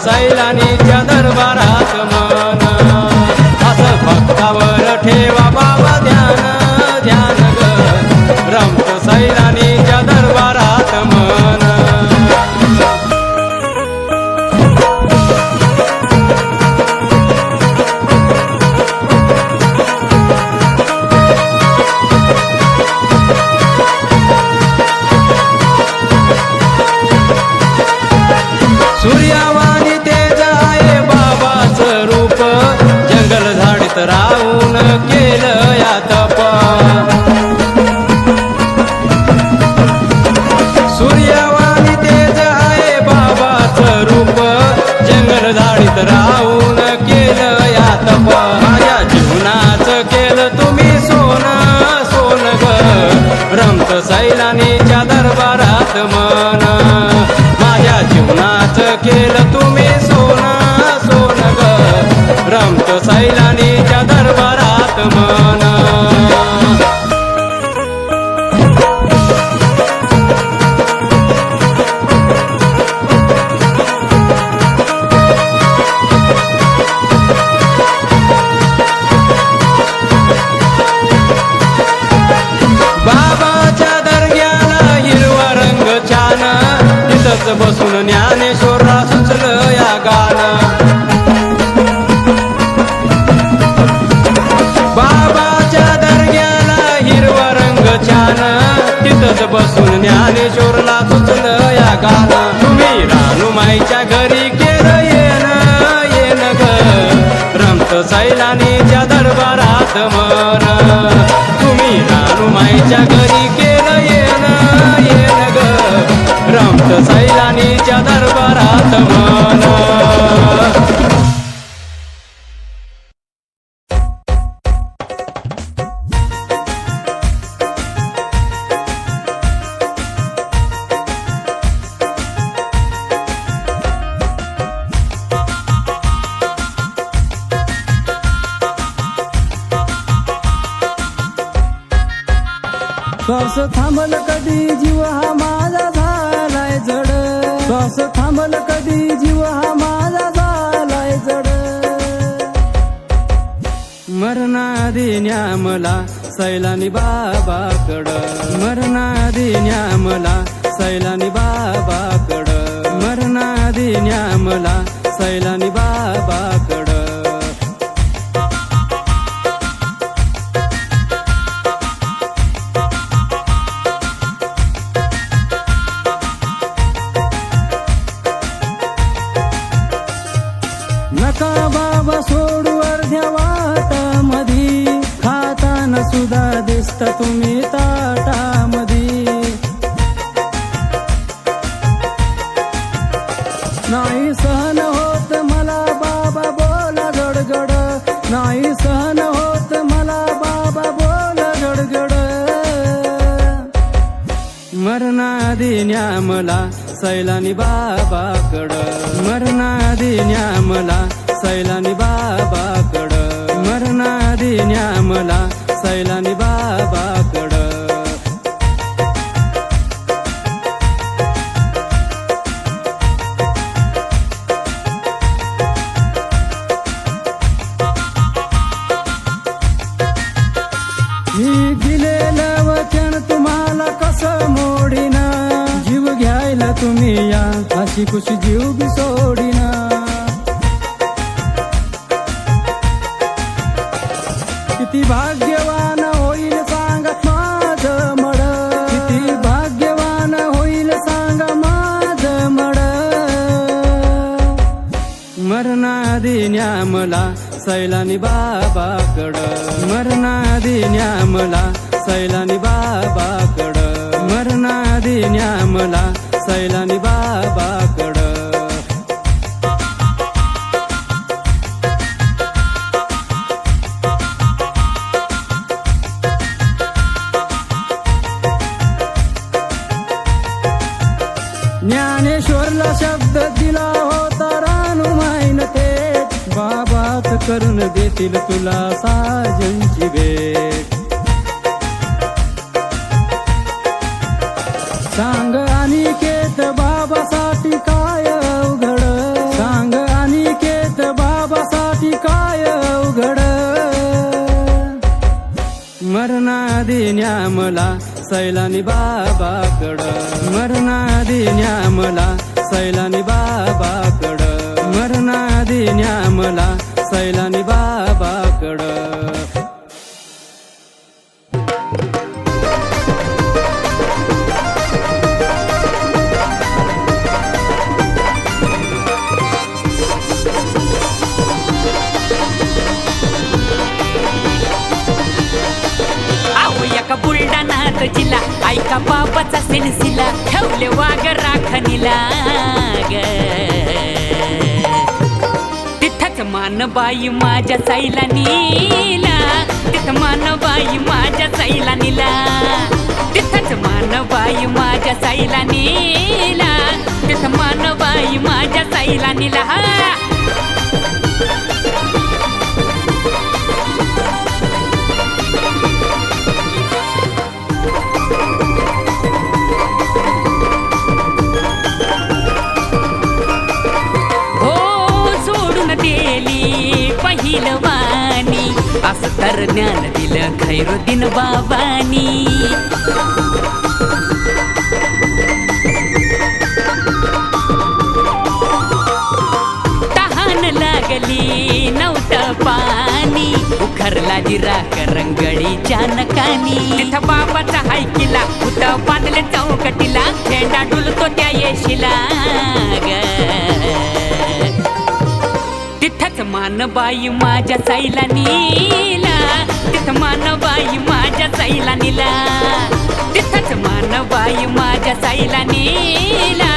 सैलानीच्या दरबारात मन असं भक्तावर ठेवा बाबा ध्यान ध्यान ग रमत सैलानीच्या दरबारात मन सूर्यावानी तेज आहे बाबाचं रूप जंगल झाडीत राहून केलं या तप सूर्यावानी तेज आहे बाबाचं रूप जंगल झाडीत राहून केलं या तप माझ्या जीवनाचं केलं तुम्ही सोनं सोन ग रमत सैलानीच्या दरबारात मन माझ्या जीवनाचं केलं तुम्ही सोनं सोन ग रमत सैलानीच्या दरबारात मन बाबाच्या दर्ग्याला हिरवा रंग छान तिथंच बसून ज्ञानेश्वरला सुचलं या गाणं बाबाच्या दर्ग्याला हिरवा रंग छान तिथंच बसून ज्ञानेश्वरला सुचलं या गाणं तुम्ही रानुमाईच्या घरी केलं येन ग रमत सैलानीच्या दरबारात मन तुम्ही रानुमाईच्या घरी केलं येन ग रमत सैलानीच्या दरबारात मन श्वास थांबल कधी जीव हा माझा झालाय जड श्वास थांबल कधी जीव हा माझा झालाय जड मरणाधी न्यामला सैलानी बाबाकड मरणाधी न्यामला सैलानी बाबाकड मरणाधी न्यामला सैलानी बाबाकड नका बाबा सोडू अर्ध्या वाटामधी खाताना सुद्धा दिसता तुम्ही ताटामधी नाही सहन होत मला बाबा बोला गडगड नाही सहन होत मला बाबा बोला गडगड मरणाधी न्यामला सैलानी बाबाकड मरणाधी न्यामला सैलानी बाबाकड मरणाधी न्यामला सैलानी बाबाकड तुम्ही या, अशी खुशी जीव बी सोडिना. किती भाग्यवान होईल सांगा माझं मड, किती भाग्यवान होईल सांगा माझं मड. मरणाधी न्या मला सैलानी बाबाकडं, मरणाधी न्या मला सैलानी बाबाकडं, मरणाधी न्या मला सैलानी बाबाकडं. ज्ञानेश्वरला शब्द दिला होता रानू माईन थेट, बाबाच करून देतील तुला साजनची भेट. सांग अनिकेत बाबासाठी काय अवघड, सांग अनिकेत बाबासाठी काय अवघड. मरणाधी न्या मला सैलानी बाबाकडं, मरणाधी न्या मला सैलानी बाबाकडं, मरणाधी न्या मला सैलानी बाबाकडं. बुलढाणात जिल्हा ऐका बाबाचा सिलसिला, ठेवले वाघ राखणीला ग. तिथंच मानबाई माझ्या साईला नीला, तिथं मानबाई माझ्या साईला नीला, तिथंच मानबाई माझ्या साईला नीला, तिथं मानबाई माझ्या साईला नीला. पहिलवानी असं तर ज्ञान दिलं खैरुद्दीन बाबांनी. तहान लागली नव्हतं पाणी, उखरला जिरा करंगळीच्या नकानी. तिथं बाबाचा हाय किल्ला, कुठं बांधले चौकटीला, झेंडा डुलतो त्या येशीला ग. तिथंच मानबाई माझ्या साईला नीला, तिथं मानबाई माझ्या साईला नीला, तिथंच मानबाई माझ्या साईला नीला,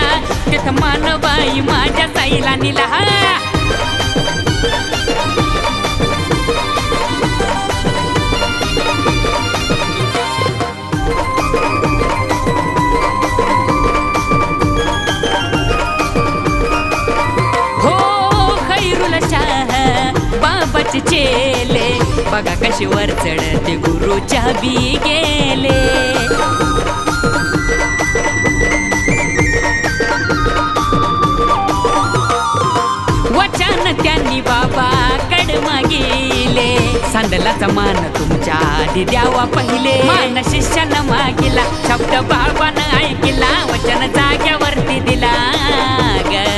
तिथं मानबाई माझ्या साईला नीला. बाबाचे चेले बघा कशी वर चढते गुरुच्या बी गेले. वचन त्यांनी बाबा कड मागिले, सांडलाचा मान तुमच्या आधी द्यावा पहिले. मान शिष्यानं मागिला, शब्द बाबानं ऐकिला, वचन जाग्यावरती दिला ग.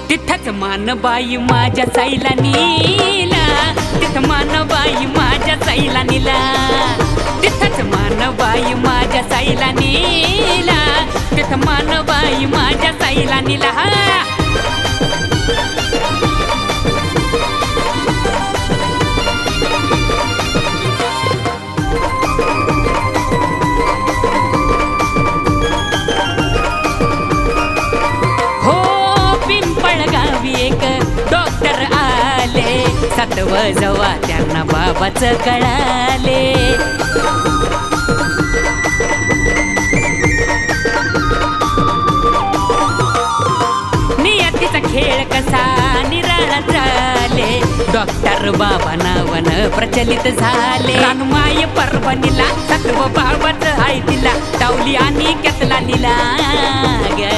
तिथंच मानबाई माझ्या साईला नीला, तिथं मानबाई माझ्या साईला नीला, तिथंच मानबाई माझ्या साईला नीला, तिथं मानबाई माझ्या साईला नीला. डॉक्टर आले, सातव जवा त्यांना बाबाचं कळाले. नियतीचा खेळ कसा निराळा झाले, डॉक्टर बाबा नावानं प्रचलित झाले. रानमाय परभणीला सातव बाबाचं हाय दिला, टावली आणि केतला लिला ग.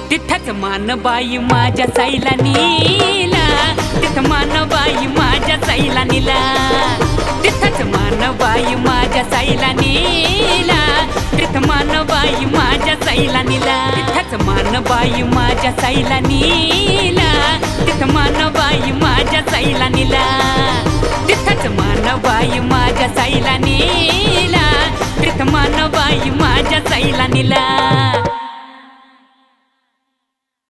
तिथंच मानबाई माझ्या साईला नीला, तिथं मानबाई माझ्या साईला नीला, तिथंच मानबाई माझ्या साईला नीला, मानबाई माझ्या साईला नेला तिथंच मानबाई माझ्या साईला नेला तिथं मानबाई माझ्या साईला नेला तिथंच मानबाई माझ्या साईला नेला तिथं मानबाई माझ्या साईला नेला